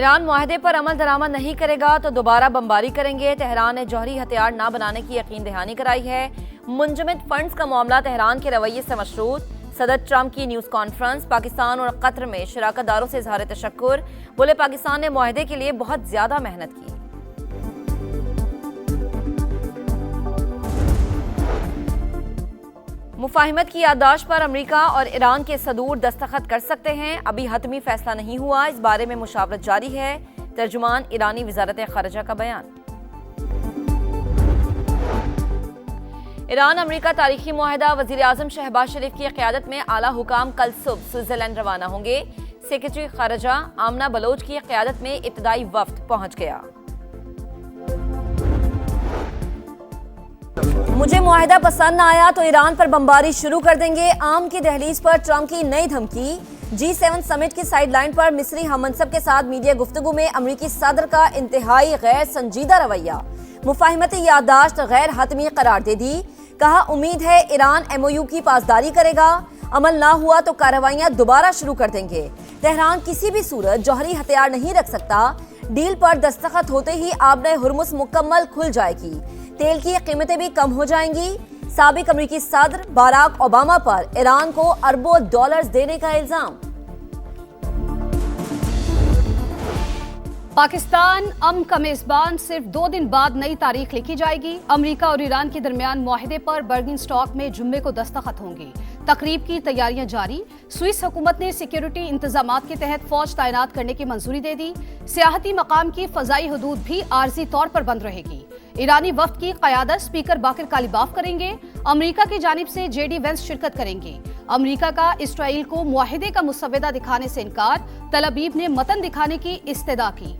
ایران معاہدے پر عمل درآمد نہیں کرے گا تو دوبارہ بمباری کریں گے۔ تہران نے جوہری ہتھیار نہ بنانے کی یقین دہانی کرائی ہے۔ منجمد فنڈز کا معاملہ تہران کے رویے سے مشروط۔ صدر ٹرمپ کی نیوز کانفرنس۔ پاکستان اور قطر میں شراکت داروں سے اظہار تشکر۔ بولے پاکستان نے معاہدے کے لیے بہت زیادہ محنت کی۔ مفاہمت کی یادداشت پر امریکہ اور ایران کے صدور دستخط کر سکتے ہیں۔ ابھی حتمی فیصلہ نہیں ہوا، اس بارے میں مشاورت جاری ہے۔ ترجمان ایرانی وزارت خارجہ کا بیان۔ ایران امریکہ تاریخی معاہدہ۔ وزیر اعظم شہباز شریف کی قیادت میں اعلیٰ حکام کل صبح سوئٹزرلینڈ روانہ ہوں گے۔ سیکریٹری خارجہ آمنہ بلوچ کی قیادت میں ابتدائی وفد پہنچ گیا۔ مجھے معاہدہ پسند نہ آیا تو ایران پر بمباری شروع کر دیں گے۔ عام کی دہلیز پر ٹرمپ کی نئی دھمکی۔ G7 سمٹ کی سائیڈ لائن پر مصری ہم منصب کے ساتھ میڈیا گفتگو میں امریکی صدر کا انتہائی غیر سنجیدہ رویہ۔ مفاہمتی یادداشت غیر حتمی قرار دے دی۔ کہا امید ہے ایران MOU کی پاسداری کرے گا، عمل نہ ہوا تو کارروائیاں دوبارہ شروع کر دیں گے۔ تہران کسی بھی صورت جوہری ہتھیار نہیں رکھ سکتا۔ ڈیل پر دستخط ہوتے ہی آبِ ہرمز مکمل کھل جائے گی، تیل کی قیمتیں بھی کم ہو جائیں گی۔ سابق امریکی صدر باراک اوباما پر ایران کو اربوں ڈالرز دینے کا الزام۔ پاکستان امن کا میزبان، صرف 2 دن بعد نئی تاریخ لکھی جائے گی۔ امریکہ اور ایران کے درمیان معاہدے پر برگن اسٹاک میں جمعے کو دستخط ہوں گے۔ تقریب کی تیاریاں جاری۔ سوئس حکومت نے سیکیورٹی انتظامات کے تحت فوج تعینات کرنے کی منظوری دے دی۔ سیاحتی مقام کی فضائی حدود بھی عارضی طور پر بند رہے گی۔ ایرانی وفد کی قیادت اسپیکر باقر کالیباف کریں گے۔ امریکہ کی جانب سے JD وینس شرکت کریں گے۔ امریکہ کا اسرائیل کو معاہدے کا مسودہ دکھانے سے انکار۔ تل ابیب نے متن دکھانے کی استدعا کی۔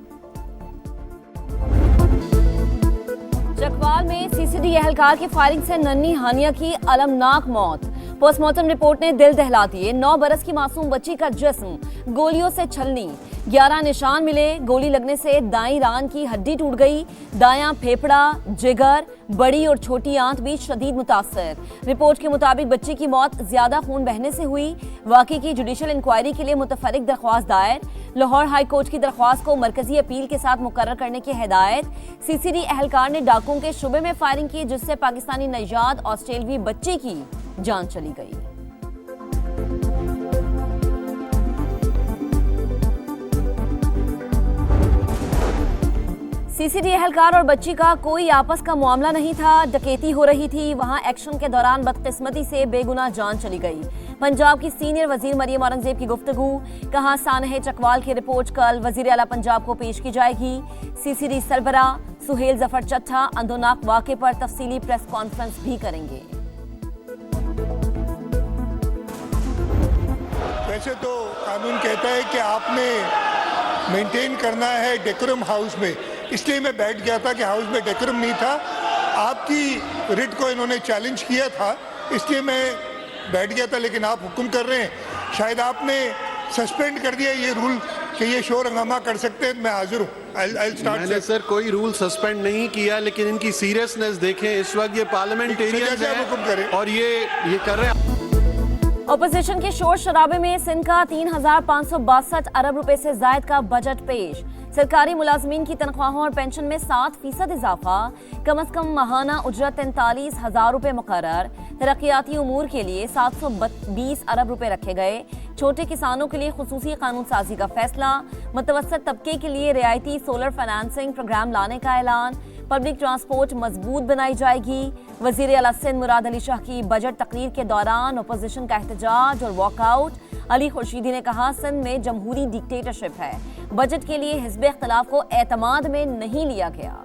چکوال میں CCD اہلکار کی فائرنگ سے ننھی ہانیہ کی المناک موت۔ پوسٹ مارٹم رپورٹ نے دل دہلا دیے۔ 9 برس کی معصوم بچی کا جسم گولیوں سے چھلنی، 11 نشان ملے۔ گولی لگنے سے دائیں ران کی ہڈی ٹوٹ گئی، دایاں پھیپھڑا، جگر، بڑی اور چھوٹی آنت بھی شدید متاثر۔ رپورٹ کے مطابق بچی کی موت زیادہ خون بہنے سے ہوئی۔ واقعے کی جوڈیشل انکوائری کے لیے متفرق درخواست دائر۔ لاہور ہائی کورٹ کی درخواست کو مرکزی اپیل کے ساتھ مقرر کرنے کی ہدایت۔ CCD اہلکار نے ڈاکوؤں کے شبے میں فائرنگ کی، جس سے پاکستانی نژاد آسٹریلوی بچے کی جان چلی گئی۔ CCD اہلکار اور بچی کا کوئی آپس کا معاملہ نہیں تھا، ڈکیتی ہو رہی تھی، وہاں ایکشن کے دوران بدقسمتی سے بے گناہ جان چلی گئی۔ پنجاب کی سینئر وزیر مریم اورنگزیب کی گفتگو۔ کہا سانحہ چکوال کی رپورٹ کل وزیر اعلیٰ پنجاب کو پیش کی جائے گی۔ CCD سربراہ سہیل ظفر چٹھا اندوناک واقعے پر تفصیلی پریس کانفرنس بھی کریں گے۔ ویسے تو قانون کہتا ہے کہ آپ نے مینٹین کرنا ہے ڈیکورم ہاؤس میں، اس لیے میں بیٹھ گیا تھا کہ ہاؤس میں ڈیکورم نہیں تھا۔ آپ کی ریٹ کو انہوں نے چیلنج کیا تھا، اس لیے میں بیٹھ گیا تھا، لیکن آپ حکم کر رہے ہیں، شاید آپ نے سسپینڈ کر دیا یہ رول کہ یہ شور ہنگامہ کر سکتے ہیں۔ میں حاضر ہوں۔ میں نے سر کوئی رول سسپینڈ نہیں کیا، لیکن ان کی سیریسنس دیکھیں، اس وقت یہ پارلیمنٹیرینز ہیں اور یہ کر رہے ہیں۔ اپوزیشن کے شور شرابے میں سندھ کا 3,562 ارب روپے سے زائد کا بجٹ پیش۔ سرکاری ملازمین کی تنخواہوں اور پینشن میں 7% اضافہ، کم از کم ماہانہ اجرت 43,000 روپے مقرر۔ ترقیاتی امور کے لیے 720 ارب روپے رکھے گئے۔ چھوٹے کسانوں کے لیے خصوصی قانون سازی کا فیصلہ۔ متوسط طبقے کے لیے رعایتی سولر فائنانسنگ پروگرام لانے کا اعلان۔ پبلک ٹرانسپورٹ مضبوط بنائی جائے گی۔ وزیر اعلیٰ سندھ مراد علی شاہ کی بجٹ تقریر کے دوران اپوزیشن کا احتجاج اور واک آؤٹ۔ علی خورشیدی نے کہا سندھ میں جمہوری ڈکٹیٹرشپ ہے، بجٹ کے لیے حزب اختلاف کو اعتماد میں نہیں لیا گیا۔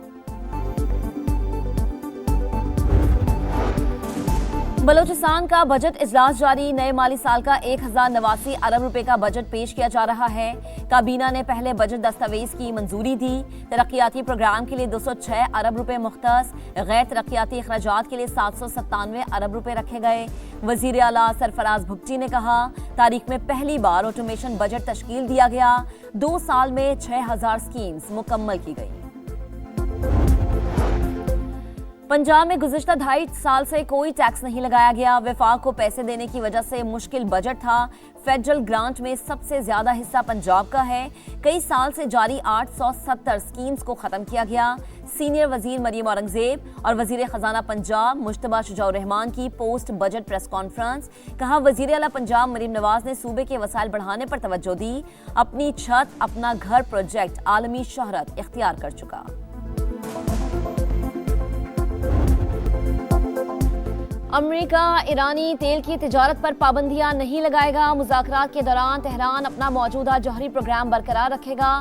بلوچستان کا بجٹ اجلاس جاری۔ نئے مالی سال کا 1,089 ارب روپے کا بجٹ پیش کیا جا رہا ہے۔ کابینہ نے پہلے بجٹ دستاویز کی منظوری دی۔ ترقیاتی پروگرام کے لیے 206 ارب روپے مختص، غیر ترقیاتی اخراجات کے لیے 797 ارب روپے رکھے گئے۔ وزیر اعلیٰ سرفراز بھگٹی نے کہا تاریخ میں پہلی بار آٹومیشن بجٹ تشکیل دیا گیا۔ 2 سال میں 6,000 اسکیمز مکمل کی گئی۔ पंजाब में गुज़िश्ता 2.5 साल से कोई टैक्स नहीं लगाया गया। वफाक को पैसे देने की वजह से मुश्किल बजट था। फेडरल ग्रांट में सबसे ज्यादा हिस्सा पंजाब का है। कई साल से जारी 870 स्कीम्स को खत्म किया गया। सीनियर वजीर मरियम औरंगजेब और वजीर खजाना पंजाब मुश्तबा शुजाउर रहमान की पोस्ट बजट प्रेस कॉन्फ्रेंस। कहा, वजीर आला पंजाब मरीम नवाज ने सूबे के वसाइल बढ़ाने पर तवज्जो दी। अपनी छत अपना घर प्रोजेक्ट आलमी शोहरत इख्तियार कर चुका। अमेरिका ईरानी तेल की तिजारत पर पाबंदियां नहीं लगाएगा। मुज़ाकरात के दौरान तेहरान अपना मौजूदा जौहरी प्रोग्राम बरकरार रखेगा।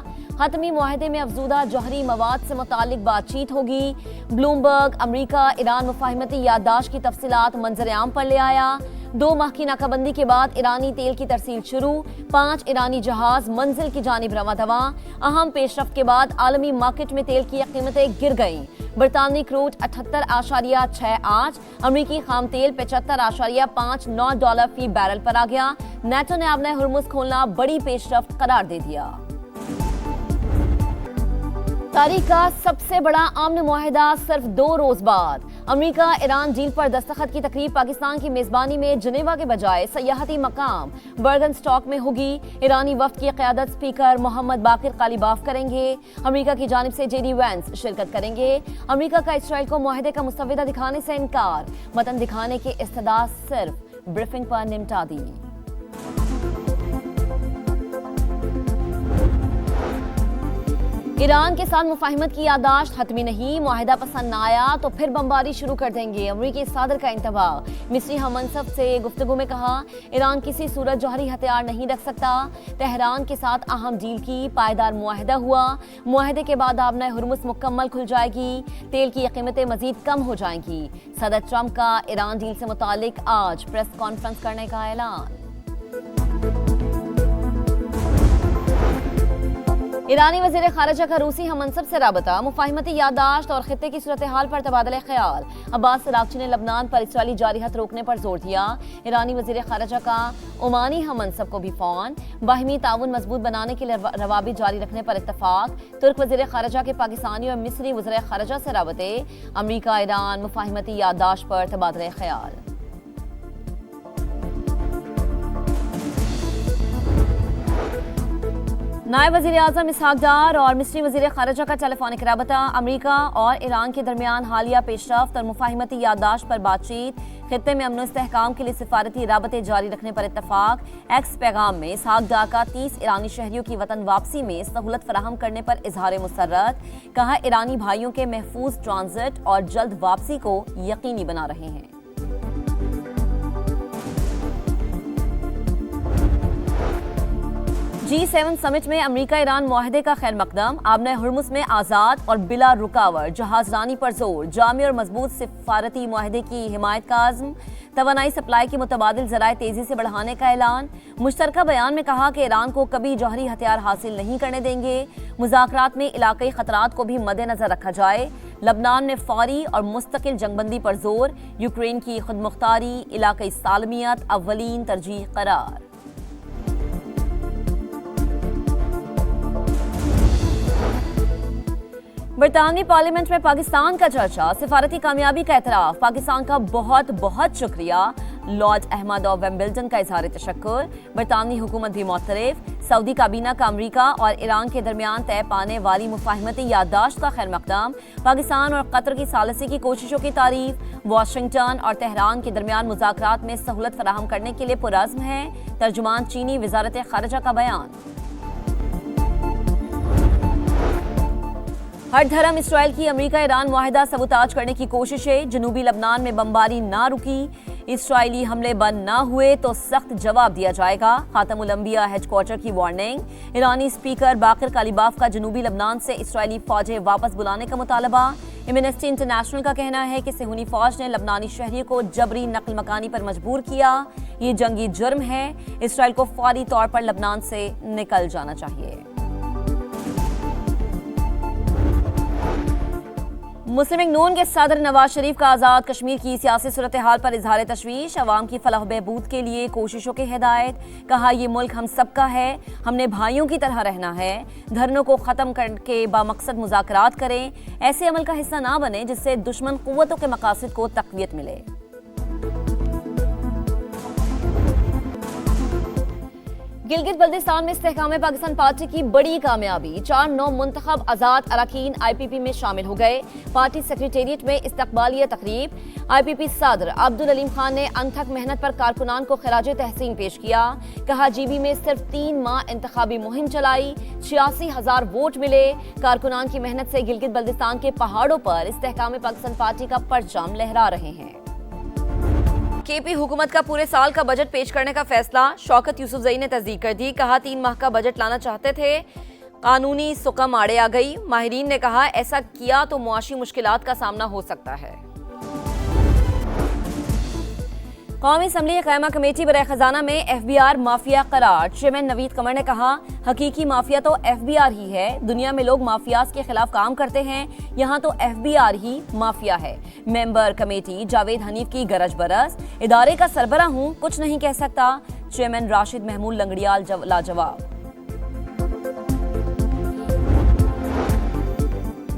हतमी मुआहदे में अफजूदा जौहरी मवाद से मुतालिक बातचीत होगी। ब्लूमबर्ग अमेरिका ईरान मुफाहिमती याददाश्त की तफसीलात मंजर आम पर ले आया। 2 माह की नाकाबंदी के बाद ईरानी तेल की तरसील शुरू। 5 ईरानी जहाज मंजिल की जानिब रवा दवा। अहम पेशरफ्त के बाद आलमी मार्केट में तेल की कीमतें गिर गईं। बरतानवी क्रूड 78.68, अमरीकी खाम तेल 75.59 डॉलर फी बैरल पर आ गया। नेटो ने अपने हुर्मुज खोलना बड़ी पेशरफ्त करार दे दिया। तारीख का सबसे बड़ा अमन मुआहिदा सिर्फ 2 रोज बाद। अमेरिका ईरान डील पर दस्तखत की तकरीब पाकिस्तान की मेजबानी में जनेवा के बजाय सयाहती मकाम बर्गन स्टॉक में होगी। ईरानी वफ्द की क़यादत स्पीकर मोहम्मद बाकिर कालीबाफ करेंगे। अमेरिका की जानिब से जेडी वेंस शिरकत करेंगे। अमेरिका का इसराइल को मुआहदे का मुस्तविदा दिखाने से इनकार। मतन दिखाने की इस्तदा सिर्फ ब्रीफिंग पर निमटा दी। ईरान के साथ मुफाहिमत की याददाश्त हतमी नहीं। मुआहिदा पसंद न आया तो फिर बमबारी शुरू कर देंगे। अमरीकी सदर का इंतबाह। मिस्री हममनसब से गुफ्तगू में कहा, ईरान किसी सूरत जौहरी हथियार नहीं रख सकता। तेहरान के साथ अहम डील की पायदार मुआहिदा हुआ। मुआहिदे के बाद आबना हुर्मुज मुकम्मल खुल जाएगी। तेल की कीमतें मजीद कम हो जाएंगी। सदर ट्रंप का ईरान डील से मुतालिक आज प्रेस कॉन्फ्रेंस करने का ऐलान। ईरानी वज़ीर ख़ारिजा का रूसी हममनसब से राबता। मुफाहिमती याददाश्त और खित्ते की सूरत हाल पर तबादला ख्याल। अब्बास अरागची ने लबनान पर इसराइली जारी हथ रोकने पर जोर दिया। ईरानी वज़ीर ख़ारिजा का ओमानी हममनसब को भी फ़ोन। बाहिमी ताउन मजबूत बनाने के लिए रवाबित जारी रखने पर इत्तफाक। तुर्क वज़ीर ख़ारिजा के पाकिस्तानी और मिस्री वज़ीर ख़ारिजा से राबते। अमरीका ईरान मुफाहिमती याददाश्त पर तबादला ख्याल। नायब वज़ीर आज़म इसहाक डार और मिस्री वज़ीर ख़ारिजा का टेलीफोनिक राबता। अमरीका और ईरान के दरमियान हालिया पेशरफ्त और मुफाहिमती याददाश्त पर बातचीत। खित्ते में अमन इस्तेहकाम के लिए सिफारती राबते जारी रखने पर इत्तफाक। एक्स पैगाम में इसहाक डार का 30 ईरानी शहरियों की वतन वापसी में सहूलत फराहम करने पर इजहार मुसर्रत। कहा, ईरानी भाइयों के महफूज ट्रांजिट और जल्द वापसी को यकीनी बना रहे हैं। G7 समिट में अमेरिका ईरान मुआहदे का खैर मकदम। आबना हुर्मुज में आज़ाद और बिला रुकावट जहाजरानी पर जोर। जामी और मजबूत सिफारती मुआहदे की हिमायत का आज़म। तवानाई सप्लाई के मुतबादिल ज़राए तेज़ी से बढ़ाने का ऐलान। मुश्तरका बयान में कहा कि ईरान को कभी जौहरी हथियार हासिल नहीं करने देंगे। मुज़ाकरात में इलाक़ाई ख़तरात को भी मद्देनज़र रखा जाए। लबनान में फौरी और मुस्तकिल जंगबंदी पर जोर। यूक्रेन की खुदमुख्तारी इलाक़ाई सालमियत अव्वलीन तरजीह करार। बरतानवी पार्लियामेंट में पाकिस्तान का चर्चा। सिफारती कामयाबी का एतराफ़। पाकिस्तान का बहुत बहुत शुक्रिया। लॉर्ड अहमद और वेम्बल्डन का इजहार तशक्कुर। बरतानवी हुकूमत भी मुतरफ। सऊदी काबीना का अमरीका और ईरान के दरमियान तय पाने वाली मुफाहिमती याददाश्त का खैर मकदम। पाकिस्तान और कतर की सालसी की कोशिशों की तारीफ। वाशिंगटन और तेहरान के दरमियान मुज़ाकरात में सहूलत फराहम करने के लिए पुरज़्म है। तर्जुमान चीनी वज़ारत ख़ारिजा का बयान। हर धर्म इसराइल की अमेरिका ईरान मुआहिदा सबूताज करने की कोशिशें। जनूबी लबनान में बमबारी ना रुकी। इसराइली हमले बंद ना हुए तो सख्त जवाब दिया जाएगा। खातमुल अंबिया हेडक्वार्टर की वार्निंग। ईरानी स्पीकर बाकिर कालीबाफ का जनूबी लबनान से इसराइली फौजें वापस बुलाने का मुतालबा। एमनेस्टी इंटरनेशनल का कहना है कि सेहूनी फौज ने लबनानी शहरियों को जबरी नकल मकानी पर मजबूर किया। ये जंगी जुर्म है। इसराइल को फौरी तौर पर लबनान से निकल जाना चाहिए। मुस्लिम लीग नून के सदर नवाज शरीफ का आज़ाद कश्मीर की सियासी सूरत हाल पर इजहार तशवीश, अवाम की फलाह बहबूद के लिए कोशिशों की हिदायत। कहा ये मुल्क हम सबका है, हमने भाइयों की तरह रहना है। धरनों को ख़त्म करके बामकसद मुज़ाकरात करें, ऐसे अमल का हिस्सा ना बने जिससे दुश्मन क़ुव्वतों के मकासद को तक़वियत मिले। गिलगित बल्दिस्तान में इस्तेहकाम पाकिस्तान पार्टी की बड़ी कामयाबी, 4 नौ मुंतखब आज़ाद अरकान IPP में शामिल हो गए। पार्टी सेक्रेटेरिएट में इस्तकबालिया तकरीब, IPP सदर अब्दुल अलीम खान ने अनथक मेहनत पर कारकुनान को खिराज तहसीन पेश किया। कहा GB में सिर्फ 3 माह इंतखाबी मुहिम चलाई, 86,000 वोट मिले। कारकुनान की मेहनत से गिलगित बल्दिस्तान के पहाड़ों पर इस्तेहकाम पाकिस्तान पार्टी का परचम लहरा रहे हैं। KP हुकूमत का पूरे साल का बजट पेश करने का फैसला, शौकत यूसुफजई ने तस्दीक कर दी। कहा 3 माह का बजट लाना चाहते थे, कानूनी सुकम आड़े आ गई। माहिरीन ने कहा ऐसा किया तो मुआशी मुश्किलात का सामना हो सकता है। कौमी असम्बली क़यामा कमेटी बराए खजाना में FBR माफिया करार। चेयरमैन नवीद कमर ने कहा हकीकी माफिया तो FBR ही है। दुनिया में लोग माफियाज के खिलाफ काम करते हैं, यहाँ तो FBR ही माफिया है। मेंबर कमेटी जावेद हनीफ की गरज बरस, इदारे का सरबरा हूँ, कुछ नहीं कह सकता। चेयरमैन राशिद महमूद लंगड़ियाल लाजवाब।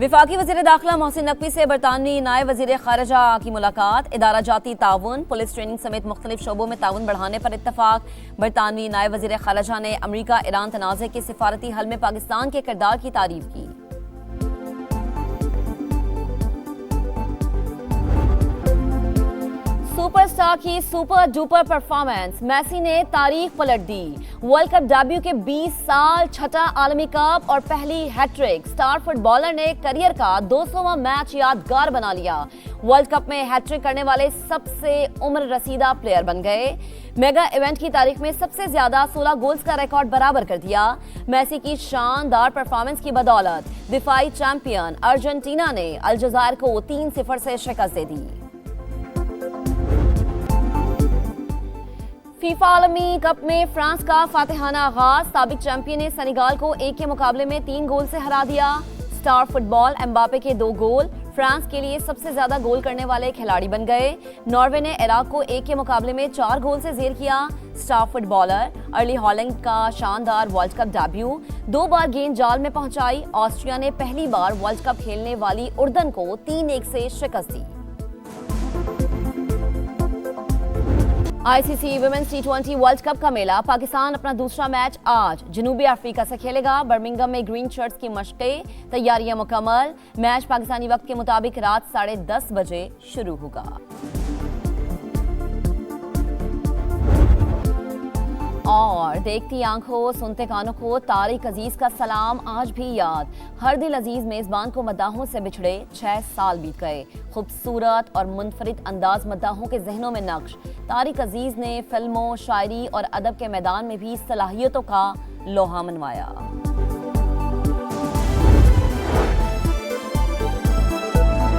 विफाकी वज़ीर दाखिला मोहसिन नकवी से बरतानवी नायब वज़ीर ख़ारिजा की मुलाकात। इदारा जाती ताउन, पुलिस ट्रेनिंग समेत मुख्तलिफ शोबों में ताउन बढ़ाने पर इत्तफाक। बरतानवी नायब वज़ीर ख़ारिजा ने अमरीका ईरान तनाज़े के सिफारती हल में पाकिस्तान के किरदार की तारीफ की। सुपरस्टार की सुपर डुपर परफॉर्मेंस, मेसी ने तारीख पलट दी। वर्ल्ड कप डेब्यू के 20 साल, छठा आलमी कप और पहली हैट्रिक। स्टार फुटबॉलर ने करियर का 200वां मैच यादगार बना लिया। वर्ल्ड कप में हैट्रिक करने वाले सबसे उम्र रसीदा प्लेयर बन गए। मेगा इवेंट की तारीख में सबसे ज्यादा 16 गोल्स का रिकॉर्ड बराबर कर दिया। मेसी की शानदार परफॉर्मेंस की बदौलत दिफाई चैंपियन अर्जेंटीना ने अलजायर को 3-0 से शिकस्त दे दी। फीफा आलमी कप में फ्रांस का फातिहाना आगाज, साबिक चैंपियन ने सेनेगाल को 1 के मुकाबले में 3 गोल से हरा दिया। स्टार फुटबॉल एम्बापे के 2 गोल फ्रांस के लिए सबसे ज्यादा गोल करने वाले खिलाड़ी बन गए। नॉर्वे ने इराक को 1 के मुकाबले में 4 गोल से जेर किया। स्टार फुटबॉलर अर्ली हॉलैंड का शानदार वर्ल्ड कप डेब्यू, 2 बार गेंद जाल में पहुंचाई। ऑस्ट्रिया ने पहली बार वर्ल्ड कप खेलने वाली उर्दन को 3-1 से शिकस्त दी। ICC women's T20 world cup का मेला, पाकिस्तान अपना दूसरा मैच आज जनूबी अफ्रीका से खेलेगा। बर्मिंघम में ग्रीन शर्ट्स की मशक़ें, तैयारियां मुकम्मल। मैच पाकिस्तानी वक्त के मुताबिक रात 10:30 बजे शुरू होगा। और देखती आंखों सुनते कानों को तारिक अजीज का सलाम आज भी याद। हर दिल अजीज मेजबान को मद्दाहों से बिछड़े 6 साल बीत गए। खूबसूरत और मुनफरिद अंदाज मद्दाहों के जहनों में नक्श। तारिक अजीज ने फिल्मों, शायरी और अदब के मैदान में भी सलाहियतों का लोहा मनवाया।